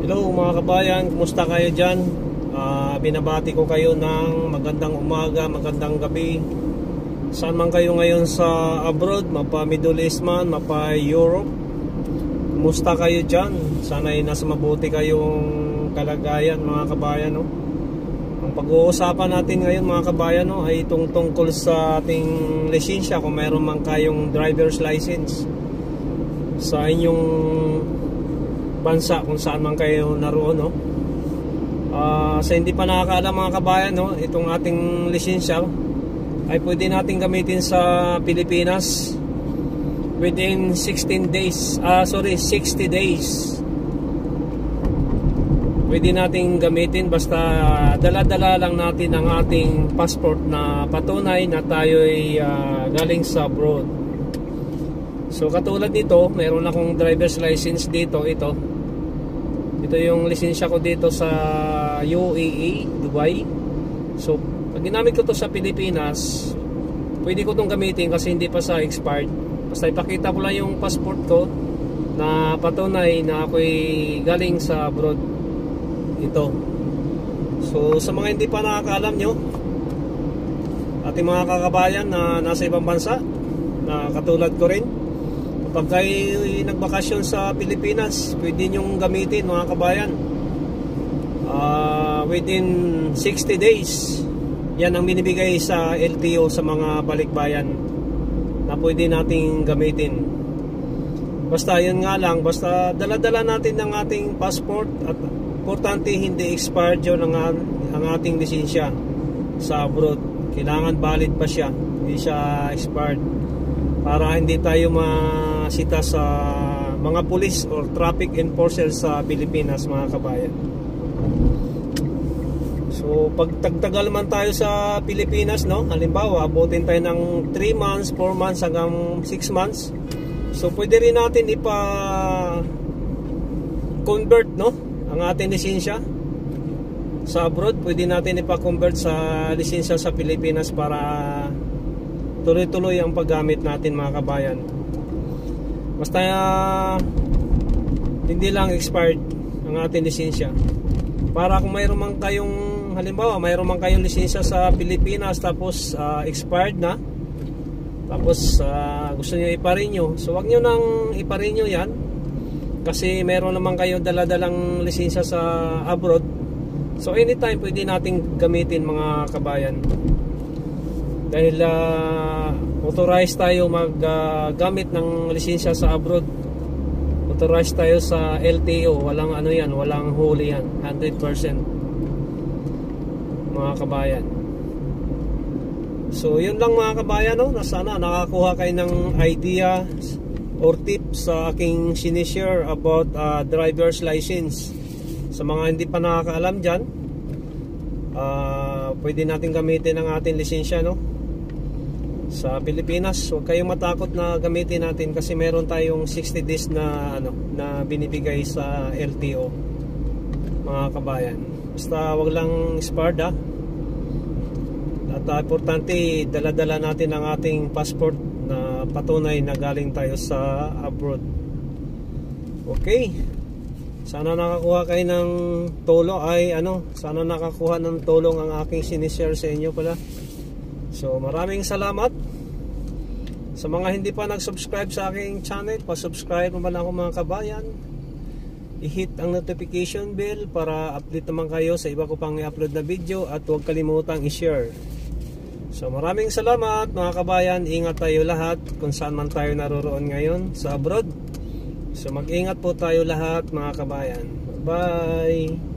Hello mga kabayan, kumusta kayo dyan? Binabati ko kayo ng magandang umaga, magandang gabi. Saan man kayo ngayon sa abroad, mapa Middle East man, mapa Europe. Kumusta kayo dyan? Sana'y nasa mabuti kayong kalagayan mga kabayan, no? Ang pag-uusapan natin ngayon mga kabayan, no, ay tungkol sa ating lisensya, kung mayroon man kayong driver's license sa inyong bansa, kung saan man kayo naroon, no? Sa hindi pa nakakaalam mga kabayan, no, itong ating lisensya ay pwede natin gamitin sa Pilipinas within 60 days. Pwede natin gamitin basta dala-dala lang natin ang ating passport na patunay na tayo ay galing sa abroad. So katulad nito, meron akong driver's license dito. Ito yung lisensya ko dito sa UAE, Dubai. So pag ginamit ko to sa Pilipinas, pwede ko itong gamitin kasi hindi pa sa expired. Basta ipakita ko lang yung passport ko na patunay na ako'y galing sa abroad. Ito. So sa mga hindi pa nakakaalam nyo, ating mga kakabayan na nasa ibang bansa, na katulad ko rin, pag kayo nagbakasyon sa Pilipinas, pwede nyong gamitin mga kabayan within 60 days. Yan ang binibigay sa LTO sa mga balikbayan na pwede nating gamitin. Basta yun nga lang, basta dala-dala natin ang ating passport. At importante hindi expired yun ang ating lisensya sa abroad. Kailangan valid pa siya, hindi siya expired, para hindi tayo masita sa mga pulis or traffic enforcer sa Pilipinas mga kabayan. So pag tagtagal man tayo sa Pilipinas, no, halimbawa abutin tayo ng 3 months, 4 months hanggang 6 months, so pwede rin natin ipa-convert, no, ang ating lisensya sa abroad. Pwede natin ipa-convert sa lisensya sa Pilipinas para tuloy-tuloy ang paggamit natin mga kabayan. Basta hindi lang expired ang ating lisensya. Para kung mayroon man kayong, halimbawa mayroon man kayong lisensya sa Pilipinas tapos expired na, tapos gusto niyo ipa-renew, so wag niyo nang ipa-renew yan, kasi meron naman kayo dala-dalang lisensya sa abroad. So anytime pwede nating gamitin mga kabayan, dahil authorized tayo maggamit ng lisensya sa abroad. Authorized tayo sa LTO. Walang ano yan, walang huli yan, 100% mga kabayan. So yun lang mga kabayan, no? Sana nakakuha kayo ng idea or tips sa aking sinishare about driver's license. Sa mga hindi pa nakakaalam dyan, pwede natin gamitin ang ating lisensya, no, sa Pilipinas. Huwag kayong matakot na gamitin natin kasi meron tayong 60 days na na binibigay sa LTO mga kabayan. Basta wag lang expired, at importante dala-dala natin ang ating passport na patunay na galing tayo sa abroad. Okay, sana nakakuha kayo ng tulong, sana nakakuha ng tulong ang aking sinishare sa inyo pala. So maraming salamat. Sa mga hindi pa nag-subscribe sa aking channel, pa-subscribe naman ako mga kabayan. I-hit ang notification bell para update naman kayo sa iba ko pang i-upload na video, at huwag kalimutang i-share. So maraming salamat mga kabayan. Ingat tayo lahat kung saan man tayo naroroon ngayon sa abroad. So mag-ingat po tayo lahat mga kabayan. Bye!